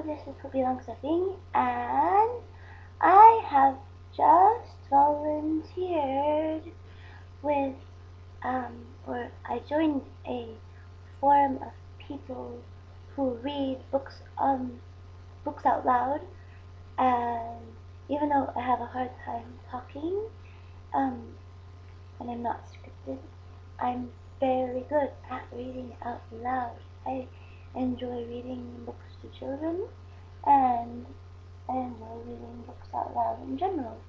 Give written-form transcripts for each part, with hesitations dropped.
this is poopylungstuffing, and I have just volunteered with, or I joined a forum of people who read books out loud, and even though I have a hard time talking, and I'm not scripted, I'm very good at reading out loud. I enjoy reading books to children, and I enjoy reading books out loud in general.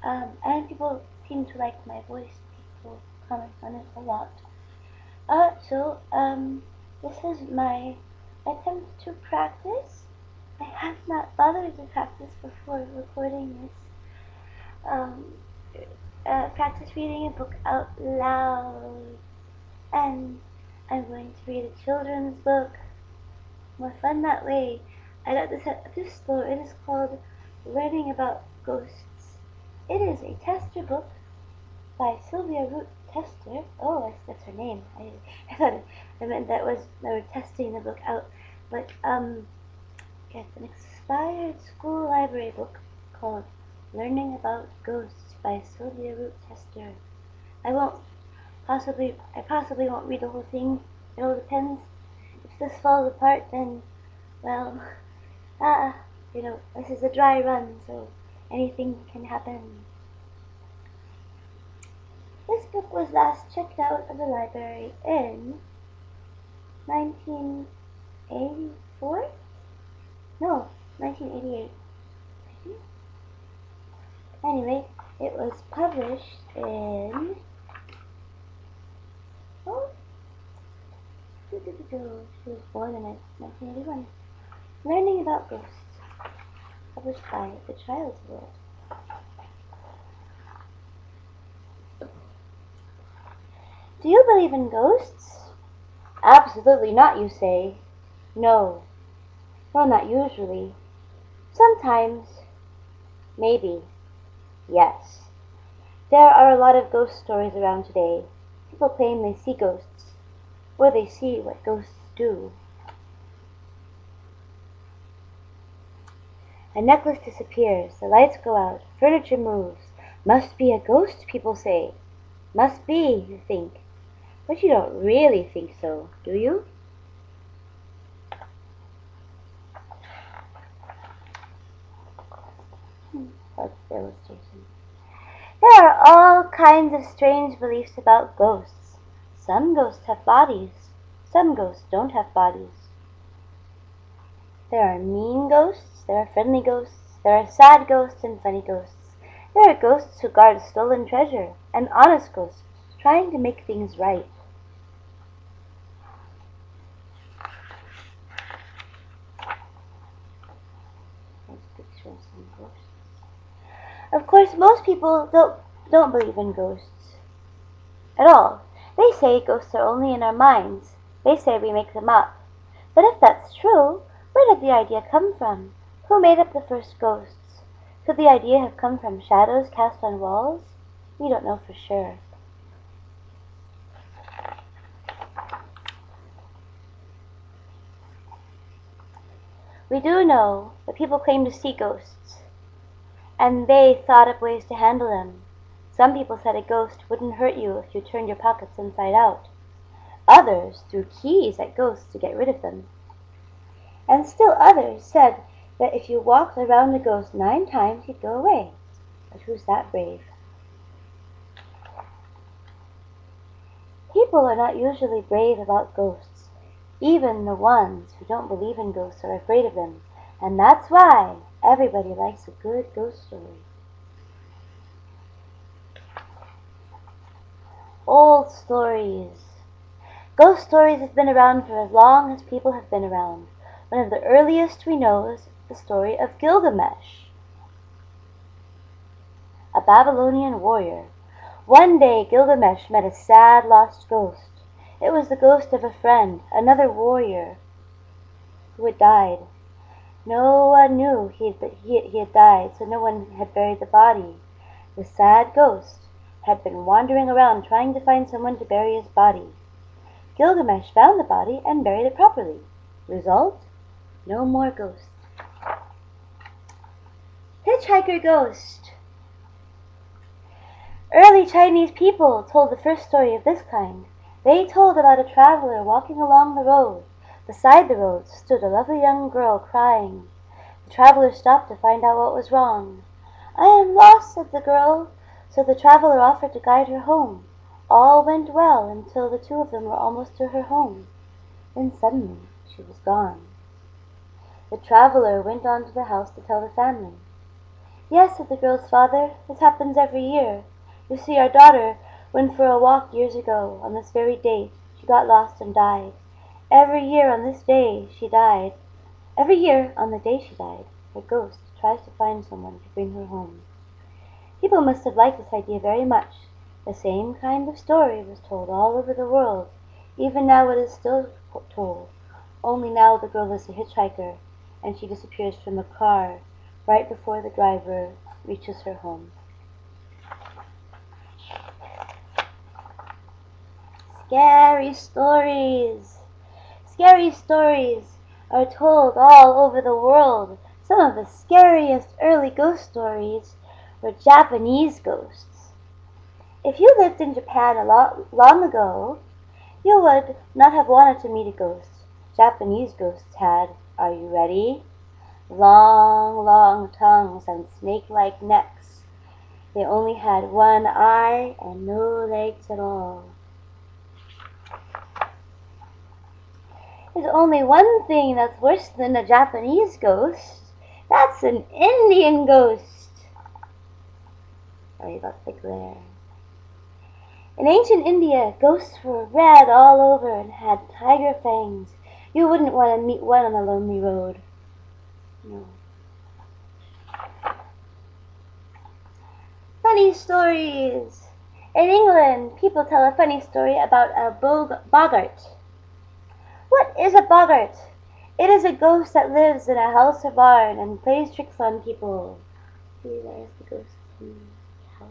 And people seem to like my voice. People comment on it a lot. This is my attempt to practice. I have not bothered to practice before recording this. Um, Practice reading a book out loud. And I'm going to read a children's book. More fun that way. I got this at this store. It is called Learning About Ghosts. It is a tester book by Sylvia Root Tester. Oh, that's her name. I thought I meant that was they were testing the book out. But it's an expired school library book called Learning About Ghosts by Sylvia Root Tester. I possibly won't read the whole thing. It all depends. If this falls apart, then, well, this is a dry run, so anything can happen. This book was last checked out of the library in 1984? No, 1988. Anyway, it was published in... Oh, she was born in 1981. Learning About Ghosts, published by The Child's World. Do you believe in ghosts? Absolutely not, you say. No. Well, not usually. Sometimes. Maybe. Yes. There are a lot of ghost stories around today. People claim they see ghosts, or they see what ghosts do. A necklace disappears, the lights go out, furniture moves. Must be a ghost, people say. Must be, you think. But you don't really think so, do you? That's the illustration. There are all kinds of strange beliefs about ghosts. Some ghosts have bodies. Some ghosts don't have bodies. There are mean ghosts, there are friendly ghosts, there are sad ghosts and funny ghosts. There are ghosts who guard stolen treasure, and honest ghosts trying to make things right. Of course, most people don't believe in ghosts at all. They say ghosts are only in our minds. They say we make them up. But if that's true, where did the idea come from? Who made up the first ghosts? Could the idea have come from shadows cast on walls? We don't know for sure. We do know that people claim to see ghosts, and they thought up ways to handle them. Some people said a ghost wouldn't hurt you if you turned your pockets inside out. Others threw keys at ghosts to get rid of them. And still others said that if you walked around a ghost 9 times, he'd go away. But who's that brave? People are not usually brave about ghosts. Even the ones who don't believe in ghosts are afraid of them. And that's why everybody likes a good ghost story. Old stories. Ghost stories have been around for as long as people have been around. One of the earliest we know is the story of Gilgamesh, a Babylonian warrior. One day Gilgamesh met a sad, lost ghost. It was the ghost of a friend, another warrior, who had died. No one knew he had died, so no one had buried the body. The sad ghost had been wandering around trying to find someone to bury his body. Gilgamesh found the body and buried it properly. Result? No more ghosts. Hitchhiker Ghost. Early Chinese people told the first story of this kind. They told about a traveler walking along the road. Beside the road stood a lovely young girl crying. The traveler stopped to find out what was wrong. "I am lost," said the girl, so the traveler offered to guide her home. All went well until the two of them were almost to her home. Then suddenly she was gone. The traveler went on to the house to tell the family. "Yes," said the girl's father, "this happens every year. You see, our daughter went for a walk years ago. On this very date she got lost and died. Every year on this day she died. Every year on the day she died, her ghost tries to find someone to bring her home." People must have liked this idea very much. The same kind of story was told all over the world. Even now it is still told. Only now the girl is a hitchhiker, and she disappears from a car right before the driver reaches her home. Scary stories. Scary stories are told all over the world. Some of the scariest early ghost stories were Japanese ghosts. If you lived in Japan long ago, you would not have wanted to meet a ghost. Japanese ghosts had, are you ready? Long, long tongues and snake-like necks. They only had one eye and no legs at all. There's only one thing that's worse than a Japanese ghost. That's an Indian ghost. Sorry about the glare. In ancient India, ghosts were red all over and had tiger fangs. You wouldn't want to meet one on a lonely road. No. Funny stories. In England, people tell a funny story about a Boggart. What is a Boggart? It is a ghost that lives in a house or barn and plays tricks on people. See, there's the ghost in the house.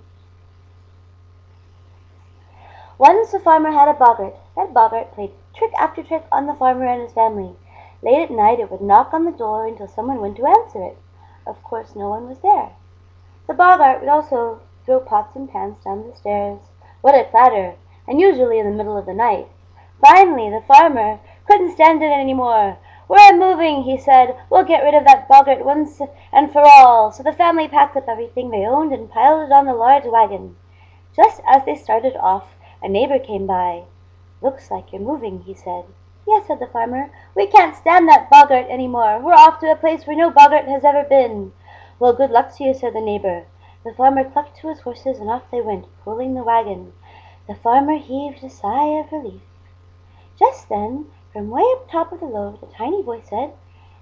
Once a farmer had a Boggart. That Boggart played trick after trick on the farmer and his family. Late at night it would knock on the door until someone went to answer it. Of course no one was there. The Boggart would also throw pots and pans down the stairs. What a clatter! And usually in the middle of the night. Finally the farmer couldn't stand it any more. "We're moving," he said. "We'll get rid of that Boggart once and for all." So the family packed up everything they owned and piled it on the large wagon. Just as they started off, a neighbor came by. "Looks like you're moving," he said. "Yes," said the farmer. "We can't stand that Boggart any more. We're off to a place where no Boggart has ever been." "Well, good luck to you," said the neighbor. The farmer clucked to his horses and off they went, pulling the wagon. The farmer heaved a sigh of relief. Just then, from way up top of the road, a tiny voice said,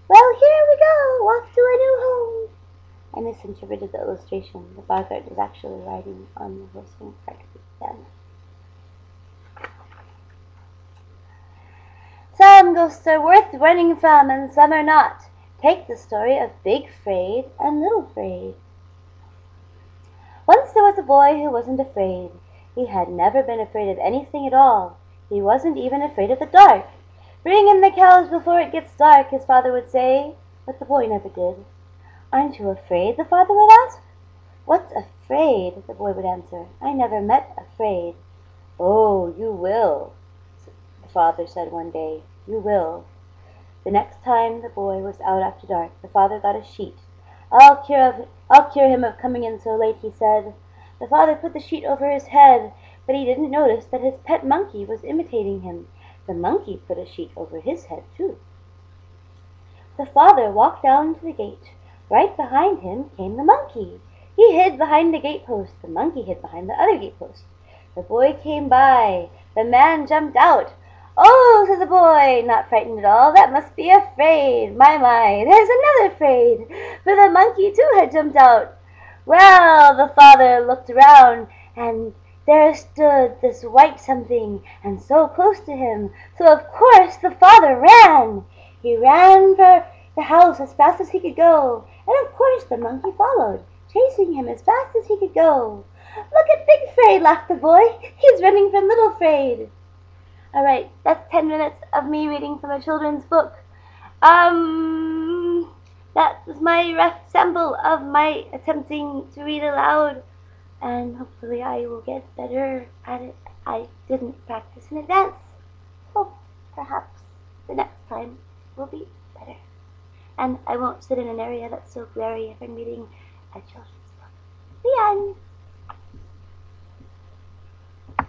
"Well, here we go, off to a new home." I misinterpreted the illustration. The Boggart was actually riding on the horse and cart with them. Some ghosts are worth running from and some are not. Take the story of Big Fraid and Little Fraid. Once there was a boy who wasn't afraid. He had never been afraid of anything at all. He wasn't even afraid of the dark. "Bring in the cows before it gets dark," his father would say, but the boy never did. "Aren't you afraid?" the father would ask. "What's afraid?" the boy would answer. "I never met afraid." "Oh, you will," the father said one day. "You will." The next time the boy was out after dark, the father got a sheet. I'll cure him of coming in so late," he said. The father put the sheet over his head, but he didn't notice that his pet monkey was imitating him. The monkey put a sheet over his head, too. The father walked down to the gate. Right behind him came the monkey. He hid behind the gatepost. The monkey hid behind the other gatepost. The boy came by. The man jumped out. "Oh," said the boy, not frightened at all, "that must be afraid. My, there's another afraid," for the monkey too had jumped out. Well, the father looked around, and there stood this white something, and so close to him. So of course the father ran. He ran for the house as fast as he could go, and of course the monkey followed, chasing him as fast as he could go. "Look at Big Fraid," laughed the boy. "He's running from Little Fraid." All right, that's 10 minutes of me reading from a children's book. Now that was my rough sample of my attempting to read aloud, and hopefully I will get better at it. I didn't practice in advance, so perhaps the next time will be better. And I won't sit in an area that's so glary if I'm reading a children's book. The end.